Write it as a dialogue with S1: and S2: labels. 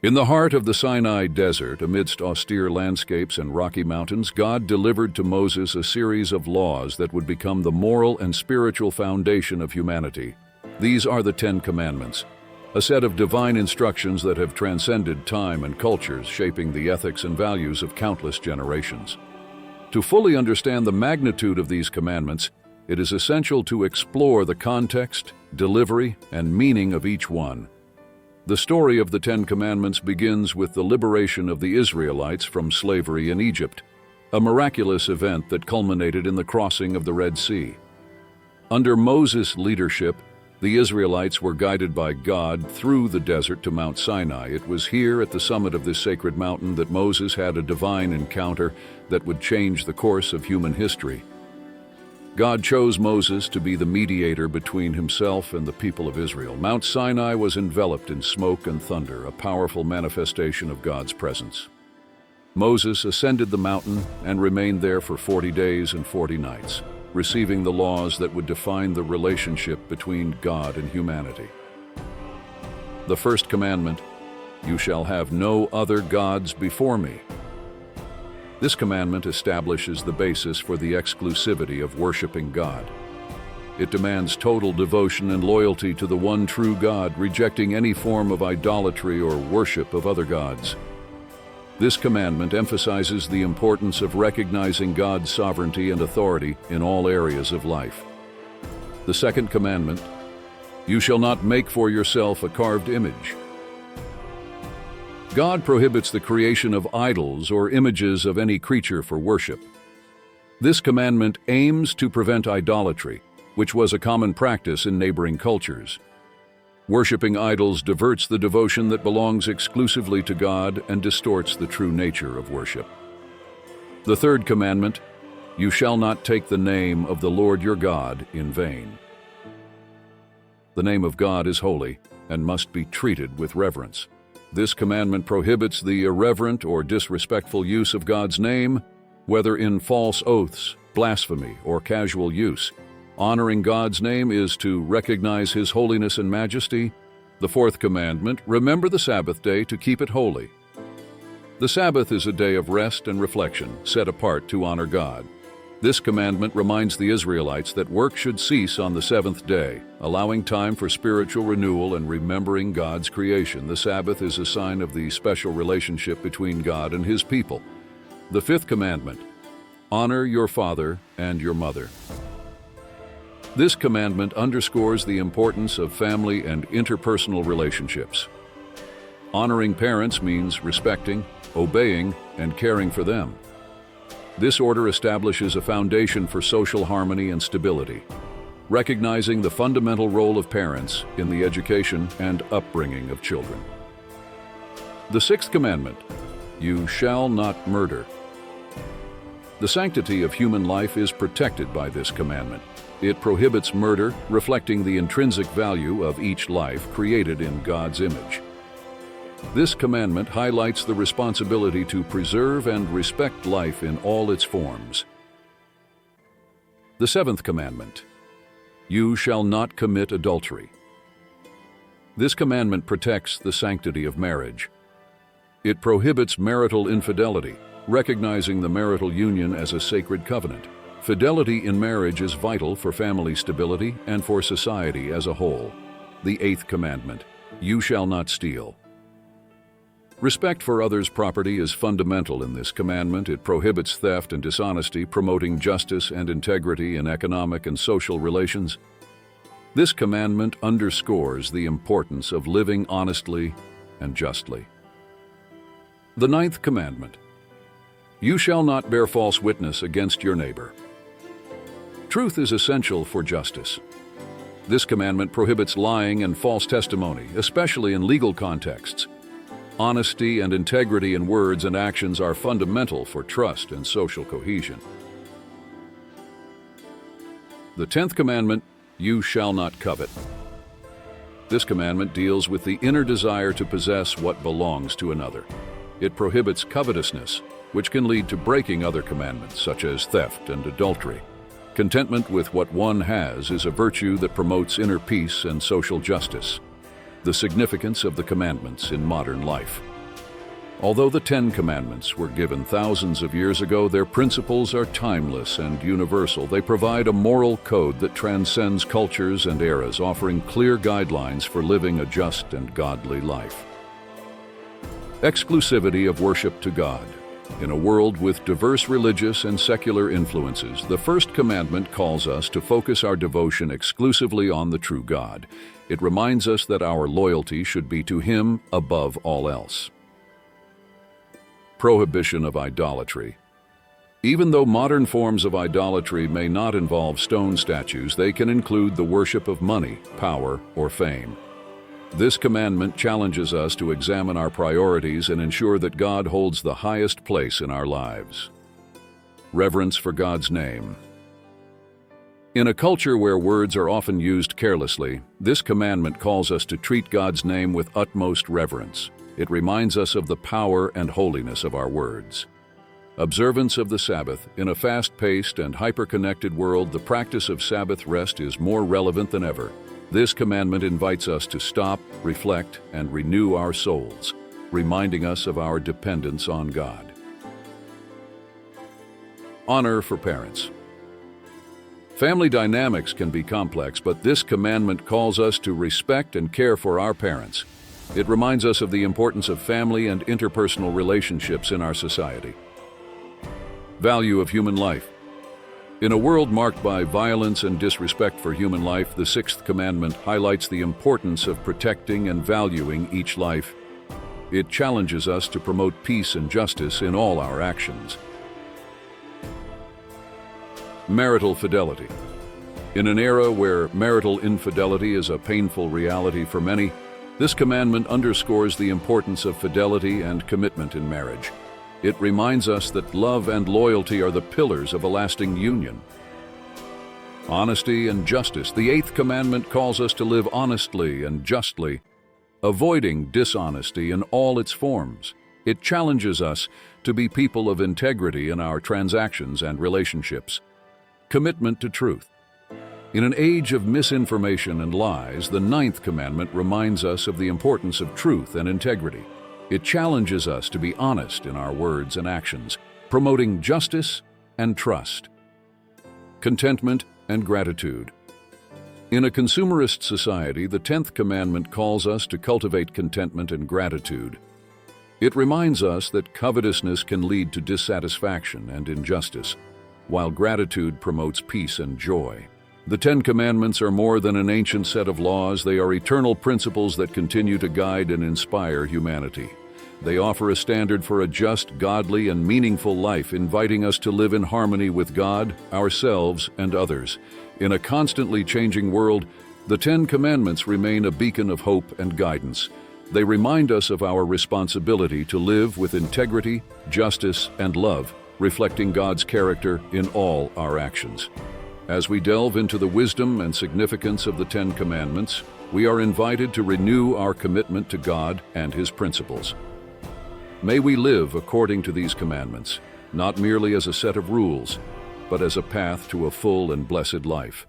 S1: In the heart of the Sinai desert, amidst austere landscapes and rocky mountains, God delivered to Moses a series of laws that would become the moral and spiritual foundation of humanity. These are the Ten Commandments, a set of divine instructions that have transcended time and cultures, shaping the ethics and values of countless generations. To fully understand the magnitude of these commandments, it is essential to explore the context, delivery, and meaning of each one. The story of the Ten Commandments begins with the liberation of the Israelites from slavery in Egypt, a miraculous event that culminated in the crossing of the Red Sea. Under Moses' leadership, the Israelites were guided by God through the desert to Mount Sinai. It was here at the summit of this sacred mountain that Moses had a divine encounter that would change the course of human history. God chose Moses to be the mediator between himself and the people of Israel. Mount Sinai was enveloped in smoke and thunder, a powerful manifestation of God's presence. Moses ascended the mountain and remained there for 40 days and 40 nights, receiving the laws that would define the relationship between God and humanity. The first commandment, "You shall have no other gods before me." This commandment establishes the basis for the exclusivity of worshiping God. It demands total devotion and loyalty to the one true God, rejecting any form of idolatry or worship of other gods. This commandment emphasizes the importance of recognizing God's sovereignty and authority in all areas of life. The second commandment, "You shall not make for yourself a carved image." God prohibits the creation of idols or images of any creature for worship. This commandment aims to prevent idolatry, which was a common practice in neighboring cultures. Worshipping idols diverts the devotion that belongs exclusively to God and distorts the true nature of worship. The third commandment, "You shall not take the name of the Lord your God in vain." The name of God is holy and must be treated with reverence. This commandment prohibits the irreverent or disrespectful use of God's name, whether in false oaths, blasphemy, or casual use. Honoring God's name is to recognize His holiness and majesty. The fourth commandment, "Remember the Sabbath day to keep it holy." The Sabbath is a day of rest and reflection, set apart to honor God. This commandment reminds the Israelites that work should cease on the seventh day, allowing time for spiritual renewal and remembering God's creation. The Sabbath is a sign of the special relationship between God and His people. The fifth commandment, "Honor your father and your mother." This commandment underscores the importance of family and interpersonal relationships. Honoring parents means respecting, obeying, and caring for them. This order establishes a foundation for social harmony and stability, recognizing the fundamental role of parents in the education and upbringing of children. The sixth commandment, "You shall not murder." The sanctity of human life is protected by this commandment. It prohibits murder, reflecting the intrinsic value of each life created in God's image. This commandment highlights the responsibility to preserve and respect life in all its forms. The seventh commandment, "You shall not commit adultery." This commandment protects the sanctity of marriage. It prohibits marital infidelity, recognizing the marital union as a sacred covenant. Fidelity in marriage is vital for family stability and for society as a whole. The eighth commandment, "You shall not steal." Respect for others' property is fundamental in this commandment. It prohibits theft and dishonesty, promoting justice and integrity in economic and social relations. This commandment underscores the importance of living honestly and justly. The ninth commandment, "You shall not bear false witness against your neighbor." Truth is essential for justice. This commandment prohibits lying and false testimony, especially in legal contexts. Honesty and integrity in words and actions are fundamental for trust and social cohesion. The 10th commandment, "You shall not covet." This commandment deals with the inner desire to possess what belongs to another. It prohibits covetousness, which can lead to breaking other commandments, such as theft and adultery. Contentment with what one has is a virtue that promotes inner peace and social justice. The significance of the commandments in modern life. Although the Ten Commandments were given thousands of years ago, their principles are timeless and universal. They provide a moral code that transcends cultures and eras, offering clear guidelines for living a just and godly life. Exclusivity of worship to God. In a world with diverse religious and secular influences, the first commandment calls us to focus our devotion exclusively on the true God. It reminds us that our loyalty should be to Him above all else. Prohibition of idolatry. Even though modern forms of idolatry may not involve stone statues, they can include the worship of money, power, or fame. This commandment challenges us to examine our priorities and ensure that God holds the highest place in our lives. Reverence for God's name. In a culture where words are often used carelessly, this commandment calls us to treat God's name with utmost reverence. It reminds us of the power and holiness of our words. Observance of the Sabbath. In a fast-paced and hyper-connected world, the practice of Sabbath rest is more relevant than ever. This commandment invites us to stop, reflect, and renew our souls, reminding us of our dependence on God. Honor for parents. Family dynamics can be complex, but this commandment calls us to respect and care for our parents. It reminds us of the importance of family and interpersonal relationships in our society. Value of human life. In a world marked by violence and disrespect for human life, the sixth commandment highlights the importance of protecting and valuing each life. It challenges us to promote peace and justice in all our actions. Marital fidelity. In an era where marital infidelity is a painful reality for many, this commandment underscores the importance of fidelity and commitment in marriage. It reminds us that love and loyalty are the pillars of a lasting union. Honesty and justice. The eighth commandment calls us to live honestly and justly, avoiding dishonesty in all its forms. It challenges us to be people of integrity in our transactions and relationships. Commitment to truth. In an age of misinformation and lies, the ninth commandment reminds us of the importance of truth and integrity. It challenges us to be honest in our words and actions, promoting justice and trust. Contentment and gratitude. In a consumerist society, the 10th commandment calls us to cultivate contentment and gratitude. It reminds us that covetousness can lead to dissatisfaction and injustice, while gratitude promotes peace and joy. The 10 Commandments are more than an ancient set of laws. They are eternal principles that continue to guide and inspire humanity. They offer a standard for a just, godly, and meaningful life, inviting us to live in harmony with God, ourselves, and others. In a constantly changing world, the 10 Commandments remain a beacon of hope and guidance. They remind us of our responsibility to live with integrity, justice, and love, reflecting God's character in all our actions. As we delve into the wisdom and significance of the 10 Commandments, we are invited to renew our commitment to God and His principles. May we live according to these commandments, not merely as a set of rules, but as a path to a full and blessed life.